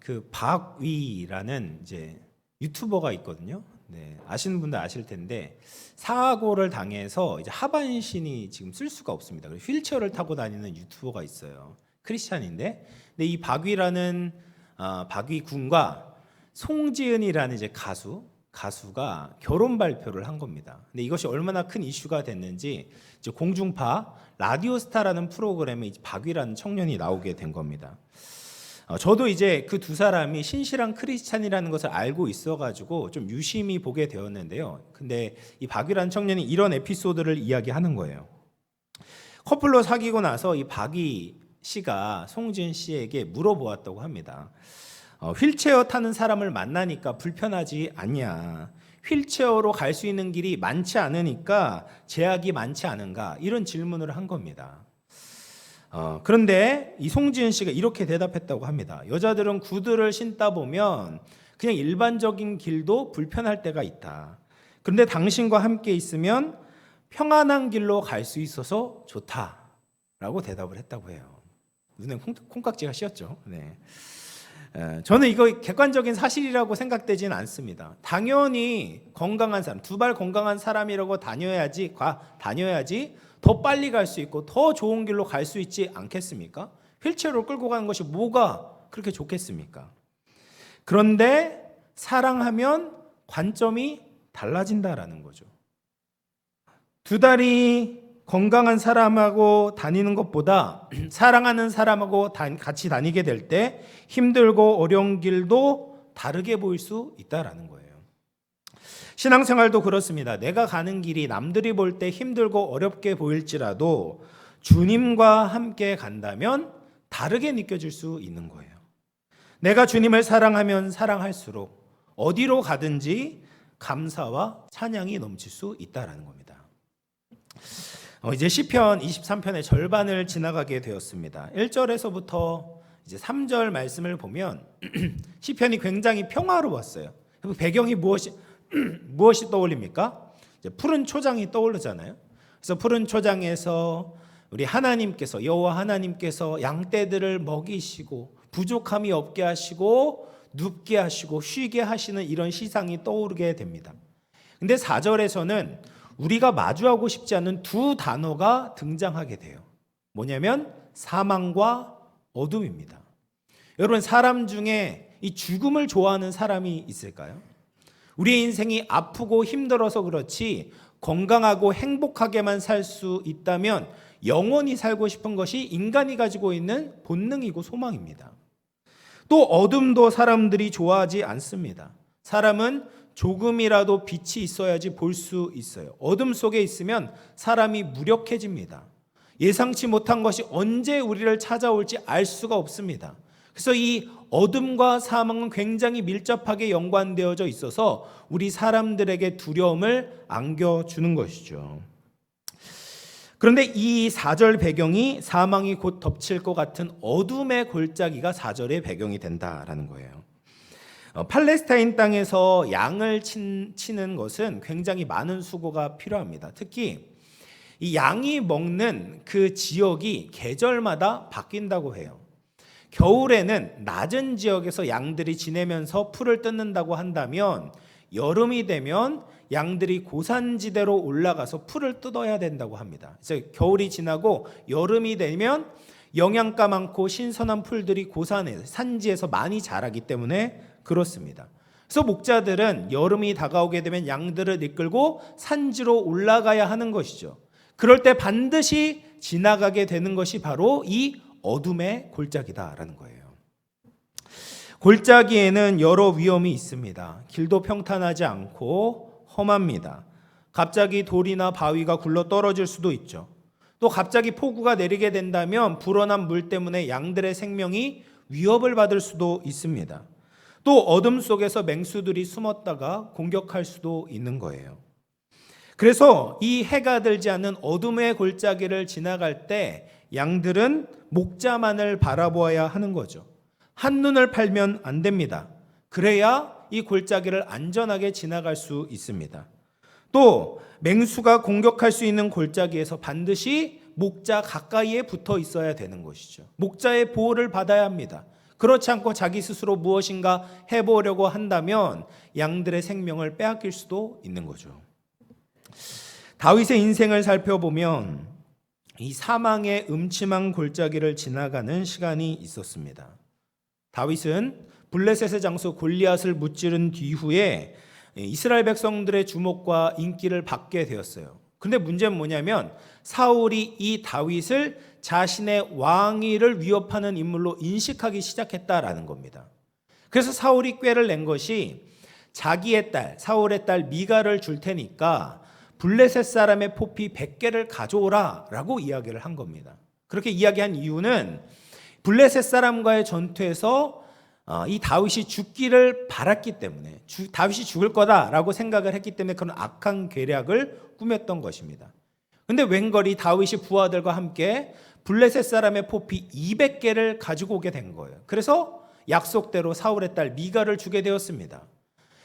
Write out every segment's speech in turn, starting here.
그 박위라는 이제 유튜버가 있거든요. 네, 아시는 분들 아실 텐데 사고를 당해서 이제 하반신이 지금 쓸 수가 없습니다. 그래서 휠체어를 타고 다니는 유튜버가 있어요. 크리스찬인데, 근데 이 박위라는 박위 군과 송지은이라는 이제 가수가 결혼 발표를 한 겁니다. 근데 이것이 얼마나 큰 이슈가 됐는지 이제 공중파 라디오스타라는 프로그램에 이제 박위라는 청년이 나오게 된 겁니다. 저도 이제 그 두 사람이 신실한 크리스찬이라는 것을 알고 있어가지고 좀 유심히 보게 되었는데요. 근데 이 박위라는 청년이 이런 에피소드를 이야기하는 거예요. 커플로 사귀고 나서 이 박위 씨가 송지은 씨에게 물어보았다고 합니다. 휠체어 타는 사람을 만나니까 불편하지 않냐? 휠체어로 갈 수 있는 길이 많지 않으니까 제약이 많지 않은가? 이런 질문을 한 겁니다. 그런데 이 송지은 씨가 이렇게 대답했다고 합니다. 여자들은 구두를 신다 보면 그냥 일반적인 길도 불편할 때가 있다. 그런데 당신과 함께 있으면 평안한 길로 갈 수 있어서 좋다라고 대답을 했다고 해요. 눈에 콩깍지가 씌었죠. 네. 저는 이거 객관적인 사실이라고 생각되지는 않습니다. 당연히 건강한 사람, 두 발 건강한 사람이라고 다녀야지 더 빨리 갈 수 있고 더 좋은 길로 갈 수 있지 않겠습니까? 휠체어를 끌고 가는 것이 뭐가 그렇게 좋겠습니까? 그런데 사랑하면 관점이 달라진다라는 거죠. 두 다리 건강한 사람하고 다니는 것보다 사랑하는 사람하고 같이 다니게 될 때 힘들고 어려운 길도 다르게 보일 수 있다라는 거예요. 신앙생활도 그렇습니다. 내가 가는 길이 남들이 볼 때 힘들고 어렵게 보일지라도 주님과 함께 간다면 다르게 느껴질 수 있는 거예요. 내가 주님을 사랑하면 사랑할수록 어디로 가든지 감사와 찬양이 넘칠 수 있다라는 겁니다. 이제 시편 23편의 절반을 지나가게 되었습니다. 1절에서부터 이제 3절 말씀을 보면 시편이 굉장히 평화로웠어요. 배경이 무엇이 떠올립니까? 이제 푸른 초장이 떠오르잖아요. 그래서 푸른 초장에서 우리 하나님께서 여호와 하나님께서 양떼들을 먹이시고 부족함이 없게 하시고 눕게 하시고 쉬게 하시는 이런 시상이 떠오르게 됩니다. 근데 4절에서는 우리가 마주하고 싶지 않은 두 단어가 등장하게 돼요. 뭐냐면 사망과 어둠입니다. 여러분, 사람 중에 이 죽음을 좋아하는 사람이 있을까요? 우리의 인생이 아프고 힘들어서 그렇지 건강하고 행복하게만 살 수 있다면 영원히 살고 싶은 것이 인간이 가지고 있는 본능이고 소망입니다. 또 어둠도 사람들이 좋아하지 않습니다. 사람은 조금이라도 빛이 있어야지 볼 수 있어요. 어둠 속에 있으면 사람이 무력해집니다. 예상치 못한 것이 언제 우리를 찾아올지 알 수가 없습니다. 그래서 이 어둠과 사망은 굉장히 밀접하게 연관되어져 있어서 우리 사람들에게 두려움을 안겨주는 것이죠. 그런데 이 4절 배경이 사망이 곧 덮칠 것 같은 어둠의 골짜기가 4절의 배경이 된다라는 거예요. 팔레스타인 땅에서 양을 치는 것은 굉장히 많은 수고가 필요합니다. 특히 이 양이 먹는 그 지역이 계절마다 바뀐다고 해요. 겨울에는 낮은 지역에서 양들이 지내면서 풀을 뜯는다고 한다면 여름이 되면 양들이 고산지대로 올라가서 풀을 뜯어야 된다고 합니다. 그래서 겨울이 지나고 여름이 되면 영양가 많고 신선한 풀들이 고산에 산지에서 많이 자라기 때문에 그렇습니다. 그래서 목자들은 여름이 다가오게 되면 양들을 이끌고 산지로 올라가야 하는 것이죠. 그럴 때 반드시 지나가게 되는 것이 바로 이 어둠의 골짜기다라는 거예요. 골짜기에는 여러 위험이 있습니다. 길도 평탄하지 않고 험합니다. 갑자기 돌이나 바위가 굴러 떨어질 수도 있죠. 또 갑자기 폭우가 내리게 된다면 불어난 물 때문에 양들의 생명이 위협을 받을 수도 있습니다. 또 어둠 속에서 맹수들이 숨었다가 공격할 수도 있는 거예요. 그래서 이 해가 들지 않는 어둠의 골짜기를 지나갈 때 양들은 목자만을 바라보아야 하는 거죠. 한눈을 팔면 안 됩니다. 그래야 이 골짜기를 안전하게 지나갈 수 있습니다. 또 맹수가 공격할 수 있는 골짜기에서 반드시 목자 가까이에 붙어 있어야 되는 것이죠. 목자의 보호를 받아야 합니다. 그렇지 않고 자기 스스로 무엇인가 해보려고 한다면 양들의 생명을 빼앗길 수도 있는 거죠. 다윗의 인생을 살펴보면 이 사망의 음침한 골짜기를 지나가는 시간이 있었습니다. 다윗은 블레셋의 장수 골리앗을 무찌른 뒤후에 이스라엘 백성들의 주목과 인기를 받게 되었어요. 근데 문제는 뭐냐면 사울이 이 다윗을 자신의 왕위를 위협하는 인물로 인식하기 시작했다라는 겁니다. 그래서 사울이 꾀를 낸 것이 자기의 딸, 사울의 딸 미가를 줄 테니까 블레셋 사람의 포피 100개를 가져오라 라고 이야기를 한 겁니다. 그렇게 이야기한 이유는 블레셋 사람과의 전투에서 이 다윗이 죽기를 바랐기 때문에, 다윗이 죽을 거다라고 생각을 했기 때문에 그런 악한 계략을 꾸몄던 것입니다. 근데 웬걸이 다윗이 부하들과 함께 블레셋 사람의 포피 200개를 가지고 오게 된 거예요. 그래서 약속대로 사울의 딸 미가를 주게 되었습니다.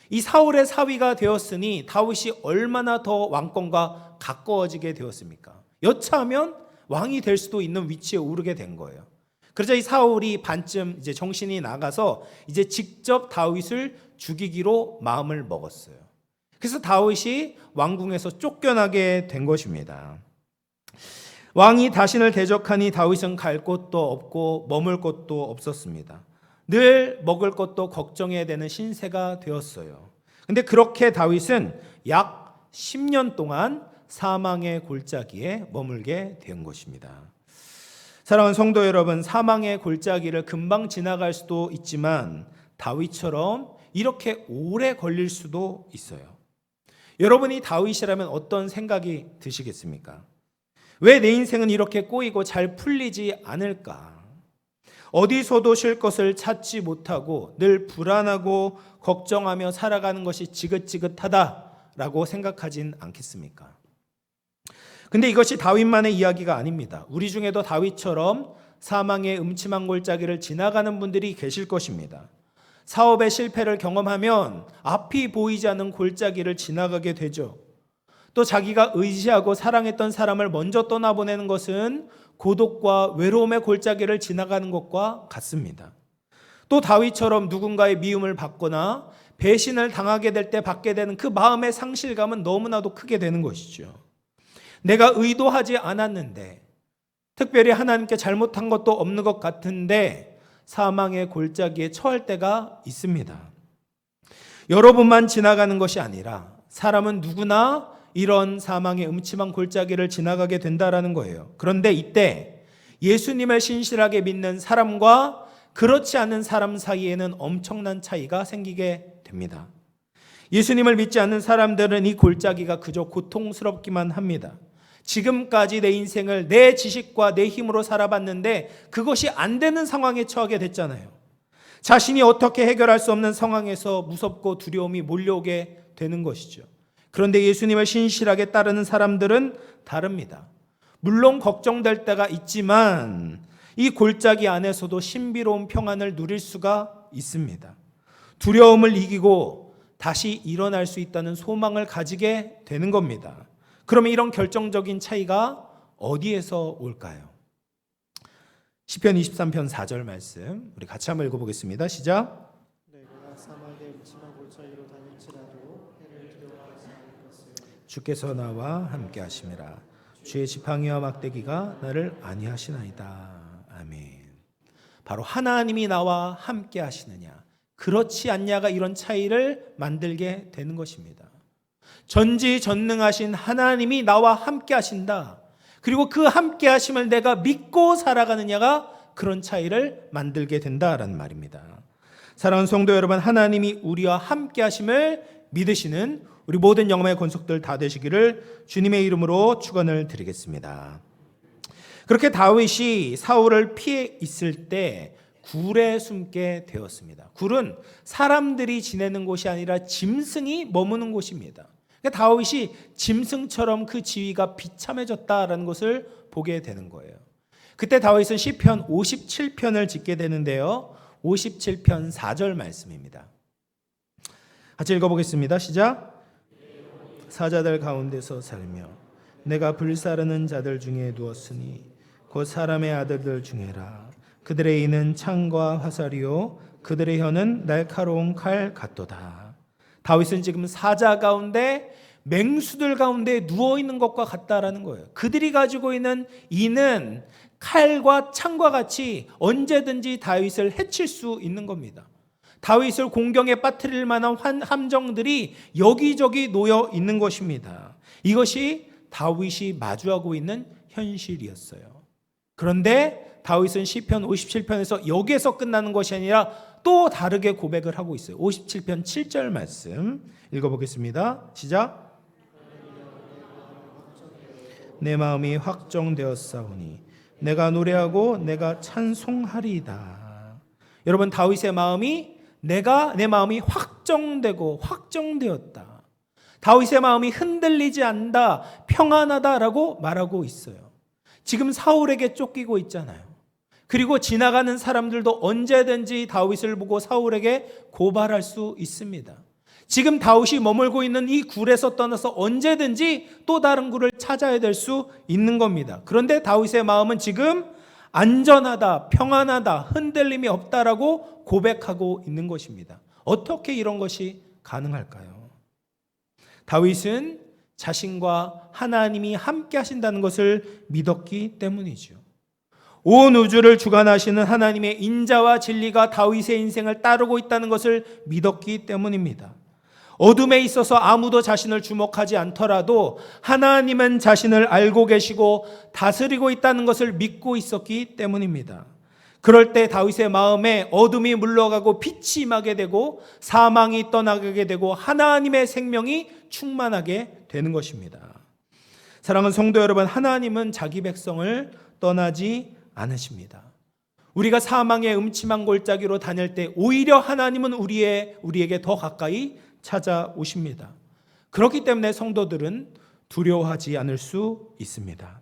이 사울의 사위가 되었으니 다윗이 얼마나 더 왕권과 가까워지게 되었습니까? 여차하면 왕이 될 수도 있는 위치에 오르게 된 거예요. 그러자 이 사울이 반쯤 이제 정신이 나가서 이제 직접 다윗을 죽이기로 마음을 먹었어요. 그래서 다윗이 왕궁에서 쫓겨나게 된 것입니다. 왕이 자신을 대적하니 다윗은 갈 곳도 없고 머물 곳도 없었습니다. 늘 먹을 것도 걱정해야 되는 신세가 되었어요. 근데 그렇게 다윗은 약 10년 동안 사망의 골짜기에 머물게 된 것입니다. 사랑하는 성도 여러분, 사망의 골짜기를 금방 지나갈 수도 있지만 다윗처럼 이렇게 오래 걸릴 수도 있어요. 여러분이 다윗이라면 어떤 생각이 드시겠습니까? 왜 내 인생은 이렇게 꼬이고 잘 풀리지 않을까? 어디서도 쉴 것을 찾지 못하고 늘 불안하고 걱정하며 살아가는 것이 지긋지긋하다라고 생각하진 않겠습니까? 근데 이것이 다윗만의 이야기가 아닙니다. 우리 중에도 다윗처럼 사망의 음침한 골짜기를 지나가는 분들이 계실 것입니다. 사업의 실패를 경험하면 앞이 보이지 않는 골짜기를 지나가게 되죠. 또 자기가 의지하고 사랑했던 사람을 먼저 떠나보내는 것은 고독과 외로움의 골짜기를 지나가는 것과 같습니다. 또 다윗처럼 누군가의 미움을 받거나 배신을 당하게 될 때 받게 되는 그 마음의 상실감은 너무나도 크게 되는 것이죠. 내가 의도하지 않았는데, 특별히 하나님께 잘못한 것도 없는 것 같은데 사망의 골짜기에 처할 때가 있습니다. 여러분만 지나가는 것이 아니라 사람은 누구나 이런 사망의 음침한 골짜기를 지나가게 된다라는 거예요. 그런데 이때 예수님을 신실하게 믿는 사람과 그렇지 않은 사람 사이에는 엄청난 차이가 생기게 됩니다. 예수님을 믿지 않는 사람들은 이 골짜기가 그저 고통스럽기만 합니다. 지금까지 내 인생을 내 지식과 내 힘으로 살아봤는데 그것이 안 되는 상황에 처하게 됐잖아요. 자신이 어떻게 해결할 수 없는 상황에서 무섭고 두려움이 몰려오게 되는 것이죠. 그런데 예수님을 신실하게 따르는 사람들은 다릅니다. 물론 걱정될 때가 있지만 이 골짜기 안에서도 신비로운 평안을 누릴 수가 있습니다. 두려움을 이기고 다시 일어날 수 있다는 소망을 가지게 되는 겁니다. 그러면 이런 결정적인 차이가 어디에서 올까요? 시편 23편 4절 말씀 우리 같이 한번 읽어보겠습니다. 시작. 내가 사막의 음침한 골짜기로 다닐지라도 해를 두려워하지 않을 것을 주께서 나와 함께 하심이라. 주의 지팡이와 막대기가 나를 안위하시나이다. 아멘. 바로 하나님이 나와 함께 하시느냐 그렇지 않냐가 이런 차이를 만들게 되는 것입니다. 전지전능하신 하나님이 나와 함께 하신다. 그리고 그 함께 하심을 내가 믿고 살아가느냐가 그런 차이를 만들게 된다라는 말입니다. 사랑하는 성도 여러분, 하나님이 우리와 함께 하심을 믿으시는 우리 모든 영혼의 권속들 다 되시기를 주님의 이름으로 축원을 드리겠습니다. 그렇게 다윗이 사울을 피해 있을 때 굴에 숨게 되었습니다. 굴은 사람들이 지내는 곳이 아니라 짐승이 머무는 곳입니다. 그러니까 다윗이 짐승처럼 그 지위가 비참해졌다라는 것을 보게 되는 거예요. 그때 다윗은 시편 57편을 짓게 되는데요. 57편 4절 말씀입니다. 같이 읽어보겠습니다. 시작. 사자들 가운데서 살며 내가 불사르는 자들 중에 누웠으니 곧 사람의 아들들 중에라. 그들의 이는 창과 화살이요 그들의 혀는 날카로운 칼 같도다. 다윗은 지금 사자 가운데 맹수들 가운데 누워 있는 것과 같다라는 거예요. 그들이 가지고 있는 이는 칼과 창과 같이 언제든지 다윗을 해칠 수 있는 겁니다. 다윗을 공경에 빠뜨릴 만한 함정들이 여기저기 놓여 있는 것입니다. 이것이 다윗이 마주하고 있는 현실이었어요. 그런데 다윗은 시편 57편에서 여기에서 끝나는 것이 아니라 또 다르게 고백을 하고 있어요. 57편 7절 말씀 읽어보겠습니다. 시작. 내 마음이 확정되었사오니 내가 노래하고 내가 찬송하리이다. 여러분, 다윗의 마음이 내 마음이 확정되었다. 다윗의 마음이 흔들리지 않는다, 평안하다라고 말하고 있어요. 지금 사울에게 쫓기고 있잖아요. 그리고 지나가는 사람들도 언제든지 다윗을 보고 사울에게 고발할 수 있습니다. 지금 다윗이 머물고 있는 이 굴에서 떠나서 언제든지 또 다른 굴을 찾아야 될 수 있는 겁니다. 그런데 다윗의 마음은 지금 안전하다, 평안하다, 흔들림이 없다라고 고백하고 있는 것입니다. 어떻게 이런 것이 가능할까요? 다윗은 자신과 하나님이 함께 하신다는 것을 믿었기 때문이죠. 온 우주를 주관하시는 하나님의 인자와 진리가 다윗의 인생을 따르고 있다는 것을 믿었기 때문입니다. 어둠에 있어서 아무도 자신을 주목하지 않더라도 하나님은 자신을 알고 계시고 다스리고 있다는 것을 믿고 있었기 때문입니다. 그럴 때 다윗의 마음에 어둠이 물러가고 빛이 임하게 되고 사망이 떠나가게 되고 하나님의 생명이 충만하게 되는 것입니다. 사랑하는 성도 여러분, 하나님은 자기 백성을 떠나지 않으십니다. 우리가 사망의 음침한 골짜기로 다닐 때 오히려 하나님은 우리에게 더 가까이 찾아오십니다. 그렇기 때문에 성도들은 두려워하지 않을 수 있습니다.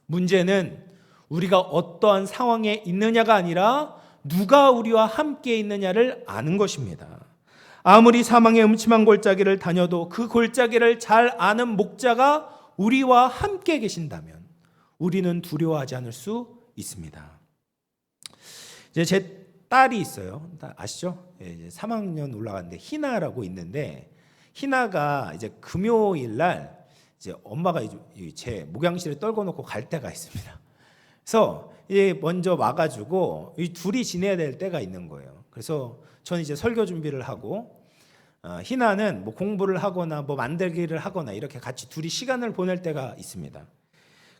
문제는 우리가 어떠한 상황에 있느냐가 아니라 누가 우리와 함께 있느냐를 아는 것입니다. 아무리 사망의 음침한 골짜기를 다녀도 그 골짜기를 잘 아는 목자가 우리와 함께 계신다면 우리는 두려워하지 않을 수 있습니다. 이제 제 딸이 있어요. 아시죠? 이제 3학년 올라갔는데 희나라고 있는데, 희나가 이제 금요일 날 이제 엄마가 제 목양실에 떨궈 놓고 갈 때가 있습니다. 그래서 이제 먼저 와가지고 이 둘이 지내야 될 때가 있는 거예요. 그래서 저는 이제 설교 준비를 하고, 희나는 뭐 공부를 하거나 뭐 만들기를 하거나 이렇게 같이 둘이 시간을 보낼 때가 있습니다.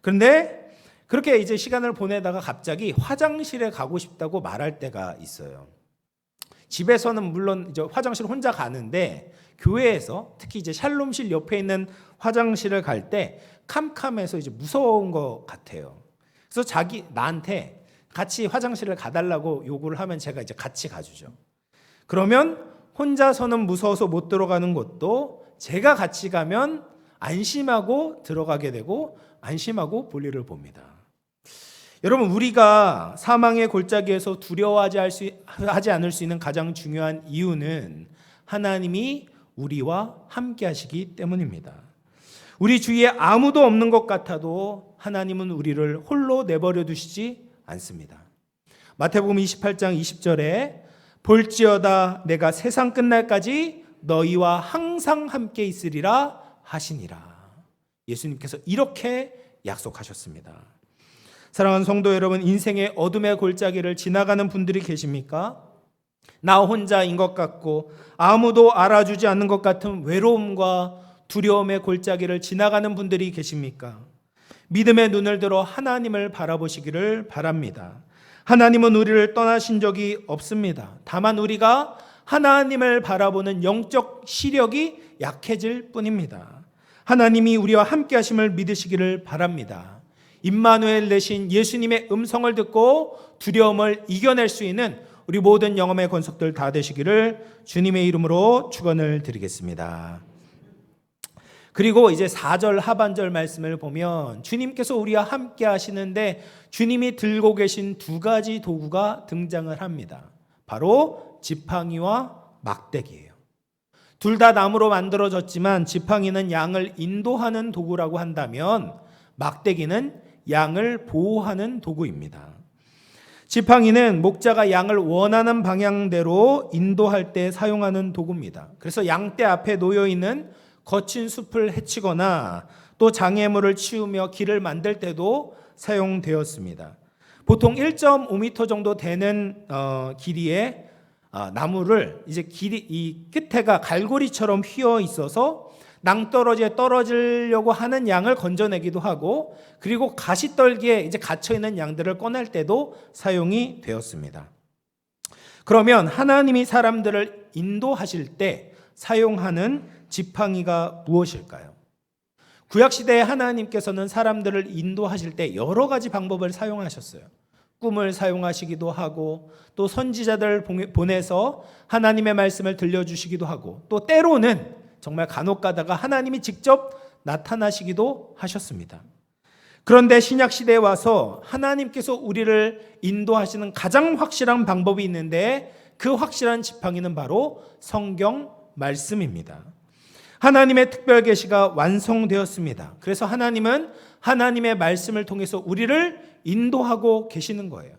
그런데 그렇게 이제 시간을 보내다가 갑자기 화장실에 가고 싶다고 말할 때가 있어요. 집에서는 물론 이제 화장실 혼자 가는데 교회에서 특히 이제 샬롬실 옆에 있는 화장실을 갈 때 캄캄해서 이제 무서운 것 같아요. 그래서 나한테 같이 화장실을 가달라고 요구를 하면 제가 이제 같이 가주죠. 그러면 혼자서는 무서워서 못 들어가는 곳도 제가 같이 가면 안심하고 들어가게 되고 안심하고 볼일을 봅니다. 여러분, 우리가 사망의 골짜기에서 두려워하지 않을 수 있는 가장 중요한 이유는 하나님이 우리와 함께 하시기 때문입니다. 우리 주위에 아무도 없는 것 같아도 하나님은 우리를 홀로 내버려 두시지 않습니다. 마태복음 28장 20절에 볼지어다 내가 세상 끝날까지 너희와 항상 함께 있으리라 하시니라. 예수님께서 이렇게 약속하셨습니다. 사랑하는 성도 여러분, 인생의 어둠의 골짜기를 지나가는 분들이 계십니까? 나 혼자인 것 같고 아무도 알아주지 않는 것 같은 외로움과 두려움의 골짜기를 지나가는 분들이 계십니까? 믿음의 눈을 들어 하나님을 바라보시기를 바랍니다. 하나님은 우리를 떠나신 적이 없습니다. 다만 우리가 하나님을 바라보는 영적 시력이 약해질 뿐입니다. 하나님이 우리와 함께 하심을 믿으시기를 바랍니다. 임마누엘 되신 예수님의 음성을 듣고 두려움을 이겨낼 수 있는 우리 모든 영혼의 권속들 다 되시기를 주님의 이름으로 축원을 드리겠습니다. 그리고 이제 4절 하반절 말씀을 보면 주님께서 우리와 함께 하시는데 주님이 들고 계신 두 가지 도구가 등장을 합니다. 바로 지팡이와 막대기예요. 둘 다 나무로 만들어졌지만 지팡이는 양을 인도하는 도구라고 한다면 막대기는 양을 보호하는 도구입니다. 지팡이는 목자가 양을 원하는 방향대로 인도할 때 사용하는 도구입니다. 그래서 양떼 앞에 놓여 있는 거친 숲을 헤치거나 또 장애물을 치우며 길을 만들 때도 사용되었습니다. 보통 1.5m 정도 되는 길이의 나무를 이제 이 끝에가 갈고리처럼 휘어 있어서 낭떠러지에 떨어지려고 하는 양을 건져내기도 하고, 그리고 가시떨기에 이제 갇혀 있는 양들을 꺼낼 때도 사용이 되었습니다. 그러면 하나님이 사람들을 인도하실 때 사용하는 지팡이가 무엇일까요? 구약 시대에 하나님께서는 사람들을 인도하실 때 여러 가지 방법을 사용하셨어요. 꿈을 사용하시기도 하고, 또 선지자들 보내서 하나님의 말씀을 들려주시기도 하고, 또 때로는 정말 간혹 가다가 하나님이 직접 나타나시기도 하셨습니다. 그런데 신약 시대에 와서 하나님께서 우리를 인도하시는 가장 확실한 방법이 있는데, 그 확실한 지팡이는 바로 성경 말씀입니다. 하나님의 특별 계시가 완성되었습니다. 그래서 하나님은 하나님의 말씀을 통해서 우리를 인도하고 계시는 거예요.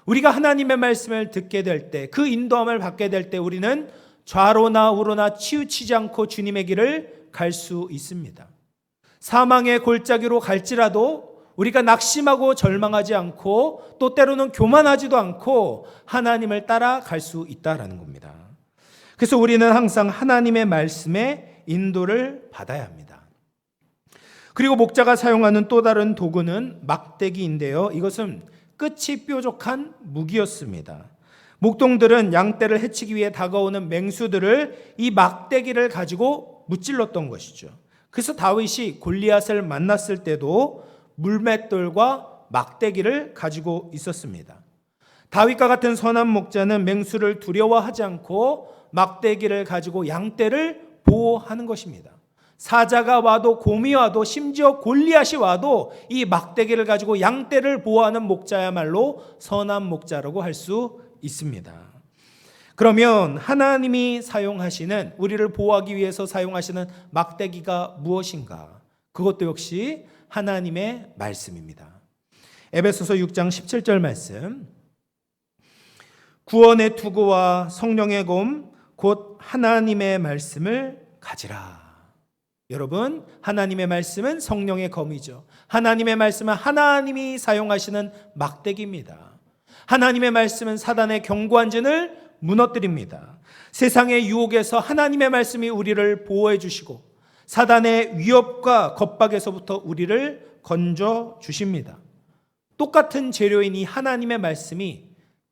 우리가 하나님의 말씀을 듣게 될 때, 그 인도함을 받게 될 때 우리는 좌로나 우로나 치우치지 않고 주님의 길을 갈 수 있습니다. 사망의 골짜기로 갈지라도 우리가 낙심하고 절망하지 않고, 또 때로는 교만하지도 않고 하나님을 따라갈 수 있다라는 겁니다. 그래서 우리는 항상 하나님의 말씀에 인도를 받아야 합니다. 그리고 목자가 사용하는 또 다른 도구는 막대기인데요, 이것은 끝이 뾰족한 무기였습니다. 목동들은 양떼를 해치기 위해 다가오는 맹수들을 이 막대기를 가지고 무찔렀던 것이죠. 그래서 다윗이 골리앗을 만났을 때도 물맷돌과 막대기를 가지고 있었습니다. 다윗과 같은 선한 목자는 맹수를 두려워하지 않고 막대기를 가지고 양떼를 보호하는 것입니다. 사자가 와도 곰이 와도 심지어 골리앗이 와도 이 막대기를 가지고 양떼를 보호하는 목자야말로 선한 목자라고 할 수 있습니다. 그러면 하나님이 사용하시는, 우리를 보호하기 위해서 사용하시는 막대기가 무엇인가? 그것도 역시 하나님의 말씀입니다. 에베소서 6장 17절 말씀, 구원의 투구와 성령의 검 곧 하나님의 말씀을 가지라. 여러분, 하나님의 말씀은 성령의 검이죠. 하나님의 말씀은 하나님이 사용하시는 막대기입니다. 하나님의 말씀은 사단의 견고한 진을 무너뜨립니다. 세상의 유혹에서 하나님의 말씀이 우리를 보호해 주시고, 사단의 위협과 겁박에서부터 우리를 건져 주십니다. 똑같은 재료인 이 하나님의 말씀이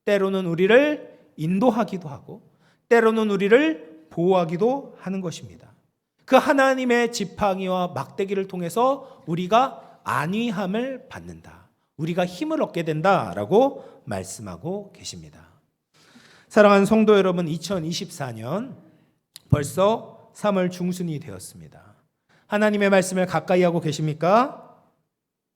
때로는 우리를 인도하기도 하고, 때로는 우리를 보호하기도 하는 것입니다. 그 하나님의 지팡이와 막대기를 통해서 우리가 안위함을 받는다, 우리가 힘을 얻게 된다라고 말씀하고 계십니다. 사랑하는 성도 여러분, 2024년 벌써 3월 중순이 되었습니다. 하나님의 말씀을 가까이 하고 계십니까?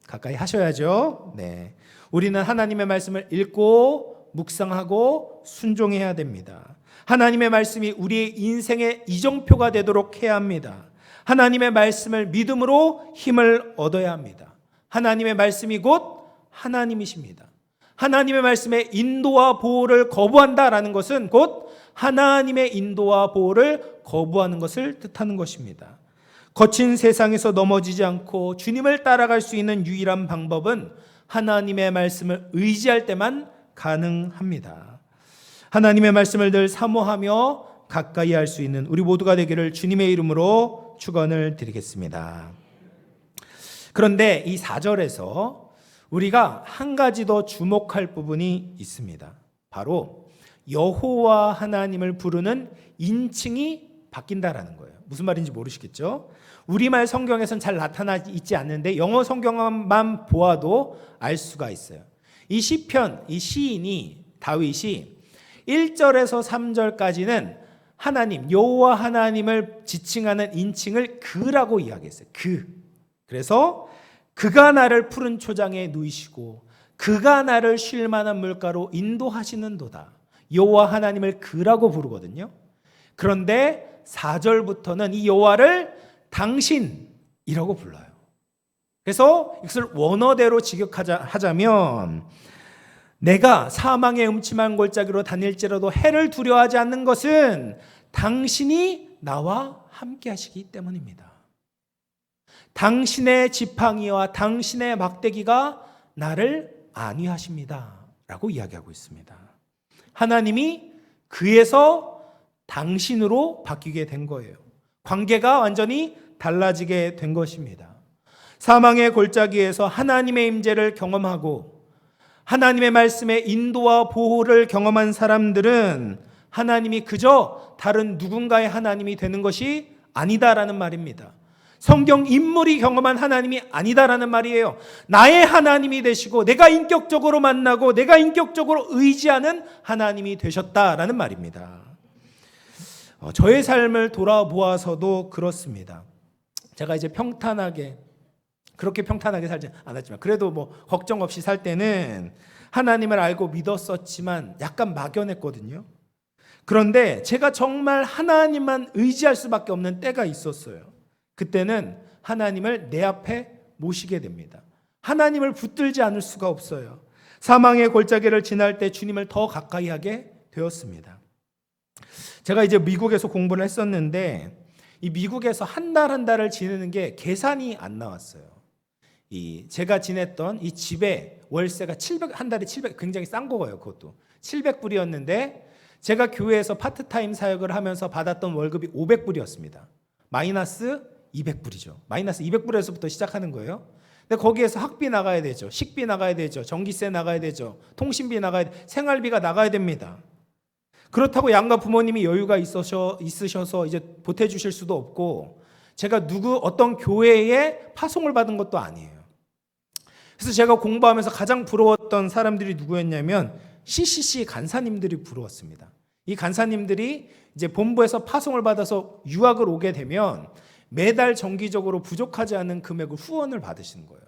가까이 하셔야죠. 네. 우리는 하나님의 말씀을 읽고 묵상하고 순종해야 됩니다. 하나님의 말씀이 우리의 인생의 이정표가 되도록 해야 합니다. 하나님의 말씀을 믿음으로 힘을 얻어야 합니다. 하나님의 말씀이 곧 하나님이십니다. 하나님의 말씀의 인도와 보호를 거부한다라는 것은 곧 하나님의 인도와 보호를 거부하는 것을 뜻하는 것입니다. 거친 세상에서 넘어지지 않고 주님을 따라갈 수 있는 유일한 방법은 하나님의 말씀을 의지할 때만 가능합니다. 하나님의 말씀을 늘 사모하며 가까이 할 수 있는 우리 모두가 되기를 주님의 이름으로 축원을 드리겠습니다. 그런데 이 4절에서 우리가 한 가지 더 주목할 부분이 있습니다. 바로 여호와 하나님을 부르는 인칭이 바뀐다라는 거예요. 무슨 말인지 모르시겠죠? 우리말 성경에서는 잘 나타나 있지 않는데 영어 성경만 보아도 알 수가 있어요. 이 시편, 이 시인이 다윗이 1절에서 3절까지는 하나님, 여호와 하나님을 지칭하는 인칭을 그라고 이야기했어요. 그. 그래서 그가 나를 푸른 초장에 누이시고 그가 나를 쉴 만한 물가로 인도하시는도다. 여호와 하나님을 그라고 부르거든요. 그런데 4절부터는 이 여호와를 당신이라고 불러요. 그래서 이것을 원어대로 직역하자면 내가 사망의 음침한 골짜기로 다닐지라도 해를 두려워하지 않는 것은 당신이 나와 함께 하시기 때문입니다. 당신의 지팡이와 당신의 막대기가 나를 안위하십니다 라고 이야기하고 있습니다. 하나님이 그에서 당신으로 바뀌게 된 거예요. 관계가 완전히 달라지게 된 것입니다. 사망의 골짜기에서 하나님의 임재를 경험하고 하나님의 말씀의 인도와 보호를 경험한 사람들은 하나님이 그저 다른 누군가의 하나님이 되는 것이 아니다라는 말입니다. 성경 인물이 경험한 하나님이 아니다라는 말이에요. 나의 하나님이 되시고 내가 인격적으로 만나고 내가 인격적으로 의지하는 하나님이 되셨다라는 말입니다. 저의 삶을 돌아보아서도 그렇습니다. 제가 이제 그렇게 평탄하게 살지 않았지만 그래도 뭐 걱정 없이 살 때는 하나님을 알고 믿었었지만 약간 막연했거든요. 그런데 제가 정말 하나님만 의지할 수밖에 없는 때가 있었어요. 그때는 하나님을 내 앞에 모시게 됩니다. 하나님을 붙들지 않을 수가 없어요. 사망의 골짜기를 지날 때 주님을 더 가까이 하게 되었습니다. 제가 이제 미국에서 공부를 했었는데 이 미국에서 한 달 한 달을 지내는 게 계산이 안 나왔어요. 제가 지냈던 이 집에 월세가 한 달에 700, 굉장히 싼 거예요. 그것도 700불이었는데 제가 교회에서 파트타임 사역을 하면서 받았던 월급이 500불이었습니다. 마이너스 200불이죠. 마이너스 200불에서부터 시작하는 거예요. 근데 거기에서 학비 나가야 되죠. 식비 나가야 되죠. 전기세 나가야 되죠. 통신비 나가야 돼. 생활비가 나가야 됩니다. 그렇다고 양가 부모님이 여유가 있으셔서 이제 보태주실 수도 없고 제가 어떤 교회에 파송을 받은 것도 아니에요. 그래서 제가 공부하면서 가장 부러웠던 사람들이 누구였냐면 CCC 간사님들이 부러웠습니다. 이 간사님들이 이제 본부에서 파송을 받아서 유학을 오게 되면 매달 정기적으로 부족하지 않은 금액을 후원을 받으시는 거예요.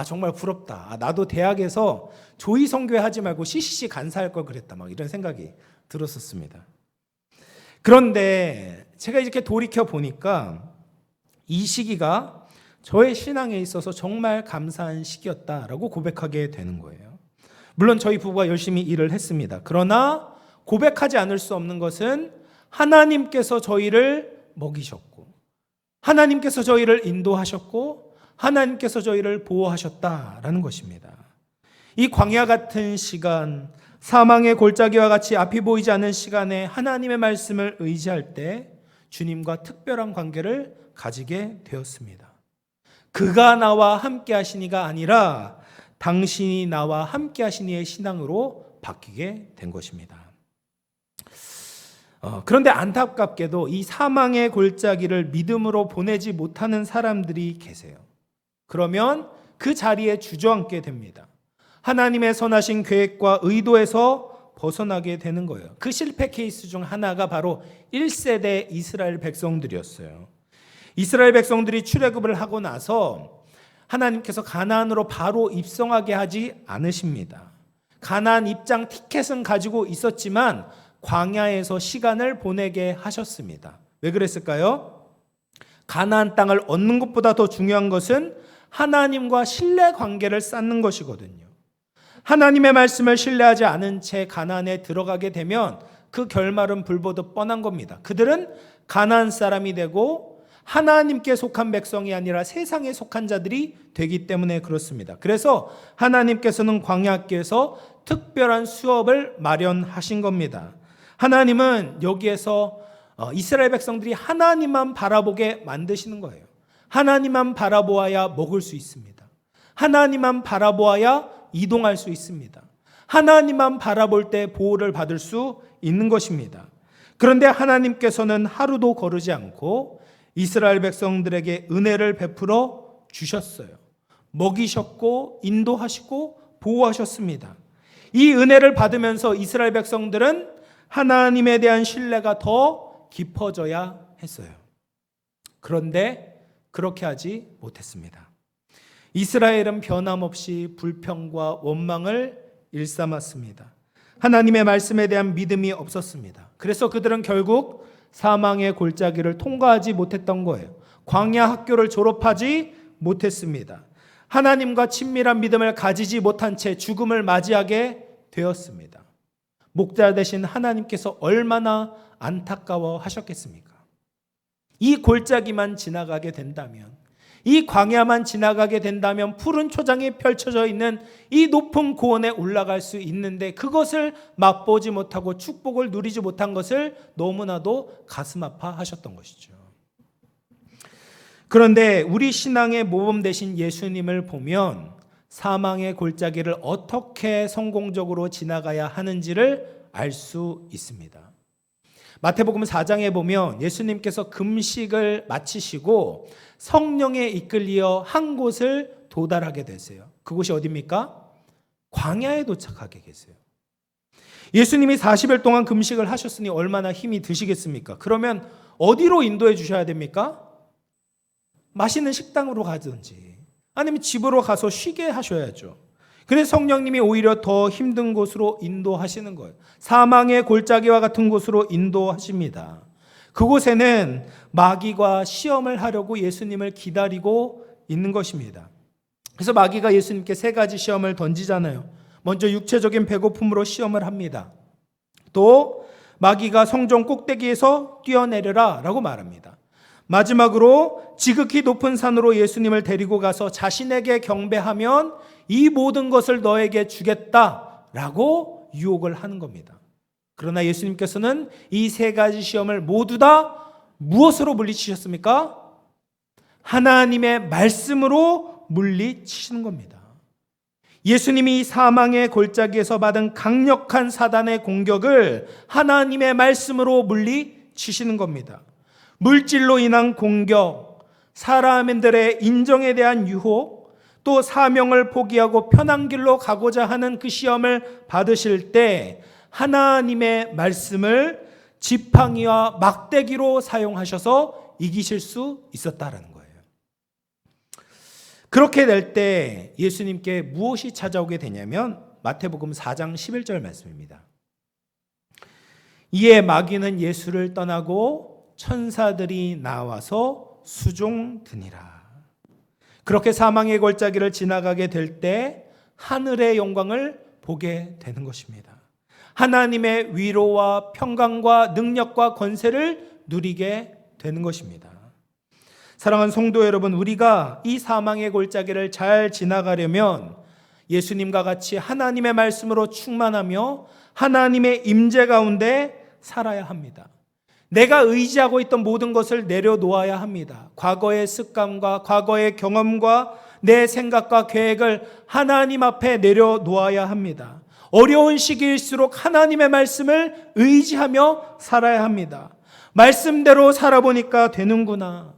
정말 부럽다. 나도 대학에서 조이 선교회 하지 말고 CCC 간사할 걸 그랬다. 막 이런 생각이 들었었습니다. 그런데 제가 이렇게 돌이켜 보니까 이 시기가 저의 신앙에 있어서 정말 감사한 시기였다라고 고백하게 되는 거예요. 물론 저희 부부가 열심히 일을 했습니다. 그러나 고백하지 않을 수 없는 것은 하나님께서 저희를 먹이셨고 하나님께서 저희를 인도하셨고 하나님께서 저희를 보호하셨다라는 것입니다. 이 광야 같은 시간, 사망의 골짜기와 같이 앞이 보이지 않는 시간에 하나님의 말씀을 의지할 때 주님과 특별한 관계를 가지게 되었습니다. 그가 나와 함께 하시니가 아니라 당신이 나와 함께 하시니의 신앙으로 바뀌게 된 것입니다. 그런데 안타깝게도 이 사망의 골짜기를 믿음으로 보내지 못하는 사람들이 계세요. 그러면 그 자리에 주저앉게 됩니다. 하나님의 선하신 계획과 의도에서 벗어나게 되는 거예요. 그 실패 케이스 중 하나가 바로 1세대 이스라엘 백성들이었어요. 이스라엘 백성들이 출애굽을 하고 나서 하나님께서 가나안으로 바로 입성하게 하지 않으십니다. 가나안 입장 티켓은 가지고 있었지만 광야에서 시간을 보내게 하셨습니다. 왜 그랬을까요? 가나안 땅을 얻는 것보다 더 중요한 것은 하나님과 신뢰 관계를 쌓는 것이거든요. 하나님의 말씀을 신뢰하지 않은 채 가나안에 들어가게 되면 그 결말은 불보듯 뻔한 겁니다. 그들은 가나안 사람이 되고 하나님께 속한 백성이 아니라 세상에 속한 자들이 되기 때문에 그렇습니다. 그래서 하나님께서는 광야길에서 특별한 수업을 마련하신 겁니다. 하나님은 여기에서 이스라엘 백성들이 하나님만 바라보게 만드시는 거예요. 하나님만 바라보아야 먹을 수 있습니다. 하나님만 바라보아야 이동할 수 있습니다. 하나님만 바라볼 때 보호를 받을 수 있는 것입니다. 그런데 하나님께서는 하루도 거르지 않고 이스라엘 백성들에게 은혜를 베풀어 주셨어요. 먹이셨고 인도하시고 보호하셨습니다. 이 은혜를 받으면서 이스라엘 백성들은 하나님에 대한 신뢰가 더 깊어져야 했어요. 그런데 그렇게 하지 못했습니다. 이스라엘은 변함없이 불평과 원망을 일삼았습니다. 하나님의 말씀에 대한 믿음이 없었습니다. 그래서 그들은 결국 사망의 골짜기를 통과하지 못했던 거예요. 광야 학교를 졸업하지 못했습니다. 하나님과 친밀한 믿음을 가지지 못한 채 죽음을 맞이하게 되었습니다. 목자 되신 하나님께서 얼마나 안타까워 하셨겠습니까? 이 골짜기만 지나가게 된다면, 이 광야만 지나가게 된다면 푸른 초장이 펼쳐져 있는 이 높은 고원에 올라갈 수 있는데 그것을 맛보지 못하고 축복을 누리지 못한 것을 너무나도 가슴 아파하셨던 것이죠. 그런데 우리 신앙의 모범 되신 예수님을 보면 사망의 골짜기를 어떻게 성공적으로 지나가야 하는지를 알 수 있습니다. 마태복음 4장에 보면 예수님께서 금식을 마치시고 성령에 이끌려 한 곳을 도달하게 되세요. 그곳이 어디입니까? 광야에 도착하게 계세요. 예수님이 40일 동안 금식을 하셨으니 얼마나 힘이 드시겠습니까? 그러면 어디로 인도해 주셔야 됩니까? 맛있는 식당으로 가든지 아니면 집으로 가서 쉬게 하셔야죠. 그래서 성령님이 오히려 더 힘든 곳으로 인도하시는 거예요. 사망의 골짜기와 같은 곳으로 인도하십니다. 그곳에는 마귀가 시험을 하려고 예수님을 기다리고 있는 것입니다. 그래서 마귀가 예수님께 3가지 시험을 던지잖아요. 먼저 육체적인 배고픔으로 시험을 합니다. 또 마귀가 성전 꼭대기에서 뛰어내려라 라고 말합니다. 마지막으로 지극히 높은 산으로 예수님을 데리고 가서 자신에게 경배하면 이 모든 것을 너에게 주겠다라고 유혹을 하는 겁니다. 그러나 예수님께서는 이 3가지 시험을 모두 다 무엇으로 물리치셨습니까? 하나님의 말씀으로 물리치시는 겁니다. 예수님이 사망의 골짜기에서 받은 강력한 사단의 공격을 하나님의 말씀으로 물리치시는 겁니다. 물질로 인한 공격, 사람들의 인정에 대한 유혹, 또 사명을 포기하고 편한 길로 가고자 하는 그 시험을 받으실 때 하나님의 말씀을 지팡이와 막대기로 사용하셔서 이기실 수 있었다라는 거예요. 그렇게 될 때 예수님께 무엇이 찾아오게 되냐면 마태복음 4장 11절 말씀입니다. 이에 마귀는 예수를 떠나고 천사들이 나와서 수종드니라. 그렇게 사망의 골짜기를 지나가게 될 때 하늘의 영광을 보게 되는 것입니다. 하나님의 위로와 평강과 능력과 권세를 누리게 되는 것입니다. 사랑하는 성도 여러분, 우리가 이 사망의 골짜기를 잘 지나가려면 예수님과 같이 하나님의 말씀으로 충만하며 하나님의 임재 가운데 살아야 합니다. 내가 의지하고 있던 모든 것을 내려놓아야 합니다. 과거의 습관과 과거의 경험과 내 생각과 계획을 하나님 앞에 내려놓아야 합니다. 어려운 시기일수록 하나님의 말씀을 의지하며 살아야 합니다. 말씀대로 살아보니까 되는구나.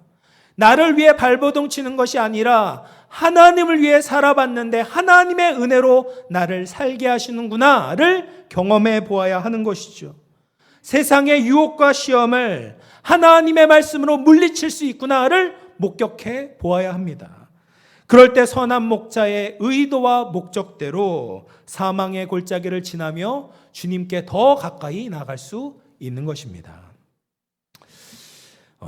나를 위해 발버둥 치는 것이 아니라 하나님을 위해 살아봤는데 하나님의 은혜로 나를 살게 하시는구나를 경험해 보아야 하는 것이죠. 세상의 유혹과 시험을 하나님의 말씀으로 물리칠 수 있구나를 목격해 보아야 합니다. 그럴 때 선한 목자의 의도와 목적대로 사망의 골짜기를 지나며 주님께 더 가까이 나갈 수 있는 것입니다.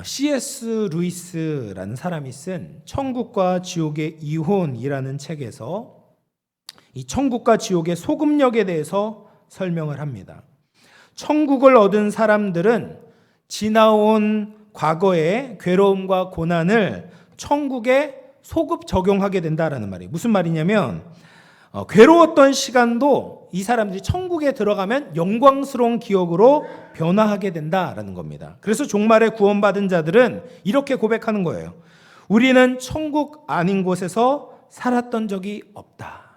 C.S. 루이스라는 사람이 쓴 천국과 지옥의 이혼이라는 책에서 이 천국과 지옥의 소금력에 대해서 설명을 합니다. 천국을 얻은 사람들은 지나온 과거의 괴로움과 고난을 천국에 소급 적용하게 된다라는 말이에요. 무슨 말이냐면 괴로웠던 시간도 이 사람들이 천국에 들어가면 영광스러운 기억으로 변화하게 된다라는 겁니다. 그래서 종말에 구원받은 자들은 이렇게 고백하는 거예요. 우리는 천국 아닌 곳에서 살았던 적이 없다.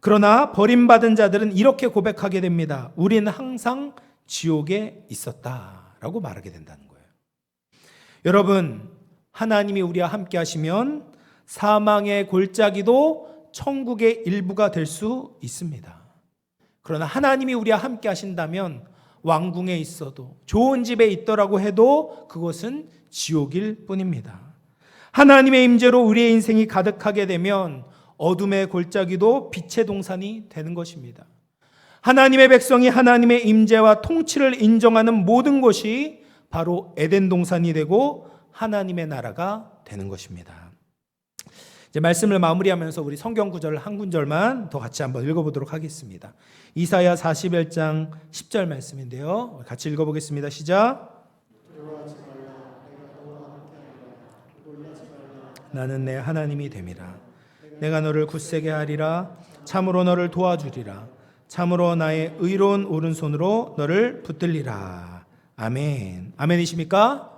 그러나 버림받은 자들은 이렇게 고백하게 됩니다. 우리는 항상 지옥에 있었다라고 말하게 된다는 거예요. 여러분, 하나님이 우리와 함께 하시면 사망의 골짜기도 천국의 일부가 될 수 있습니다. 그러나 하나님이 우리와 함께 하신다면 왕궁에 있어도 좋은 집에 있더라고 해도 그것은 지옥일 뿐입니다. 하나님의 임재로 우리의 인생이 가득하게 되면 어둠의 골짜기도 빛의 동산이 되는 것입니다. 하나님의 백성이 하나님의 임재와 통치를 인정하는 모든 곳이 바로 에덴 동산이 되고 하나님의 나라가 되는 것입니다. 이제 말씀을 마무리하면서 우리 성경 구절을 한 구절만 더 같이 한번 읽어보도록 하겠습니다. 이사야 41장 10절 말씀인데요. 같이 읽어보겠습니다. 시작. 나는 내 하나님이 됨이라. 내가 너를 굳세게 하리라. 참으로 너를 도와주리라. 참으로 나의 의로운 오른손으로 너를 붙들리라. 아멘. 아멘이십니까?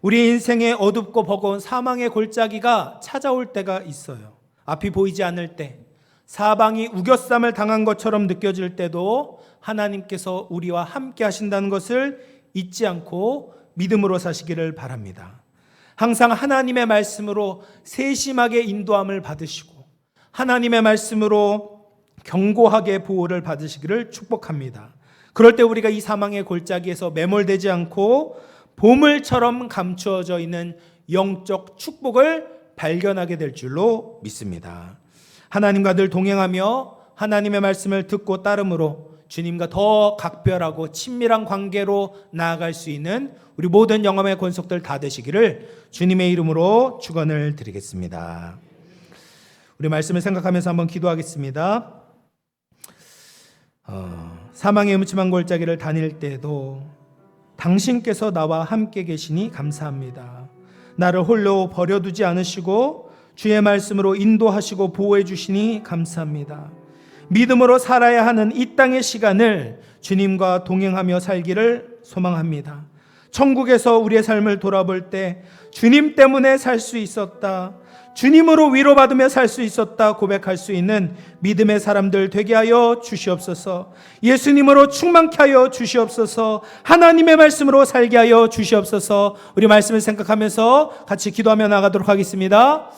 우리 인생의 어둡고 버거운 사망의 골짜기가 찾아올 때가 있어요. 앞이 보이지 않을 때, 사방이 우겨쌈을 당한 것처럼 느껴질 때도 하나님께서 우리와 함께 하신다는 것을 잊지 않고 믿음으로 사시기를 바랍니다. 항상 하나님의 말씀으로 세심하게 인도함을 받으시고 하나님의 말씀으로 견고하게 보호를 받으시기를 축복합니다. 그럴 때 우리가 이 사망의 골짜기에서 매몰되지 않고 보물처럼 감추어져 있는 영적 축복을 발견하게 될 줄로 믿습니다. 하나님과 늘 동행하며 하나님의 말씀을 듣고 따름으로 주님과 더 각별하고 친밀한 관계로 나아갈 수 있는 우리 모든 영혼의 권속들 다 되시기를 주님의 이름으로 축원을 드리겠습니다. 우리 말씀을 생각하면서 한번 기도하겠습니다. 사망의 음침한 골짜기를 다닐 때도 당신께서 나와 함께 계시니 감사합니다. 나를 홀로 버려두지 않으시고 주의 말씀으로 인도하시고 보호해 주시니 감사합니다. 믿음으로 살아야 하는 이 땅의 시간을 주님과 동행하며 살기를 소망합니다. 천국에서 우리의 삶을 돌아볼 때 주님 때문에 살 수 있었다, 주님으로 위로받으며 살 수 있었다 고백할 수 있는 믿음의 사람들 되게 하여 주시옵소서. 예수님으로 충만케 하여 주시옵소서. 하나님의 말씀으로 살게 하여 주시옵소서. 우리 말씀을 생각하면서 같이 기도하며 나가도록 하겠습니다.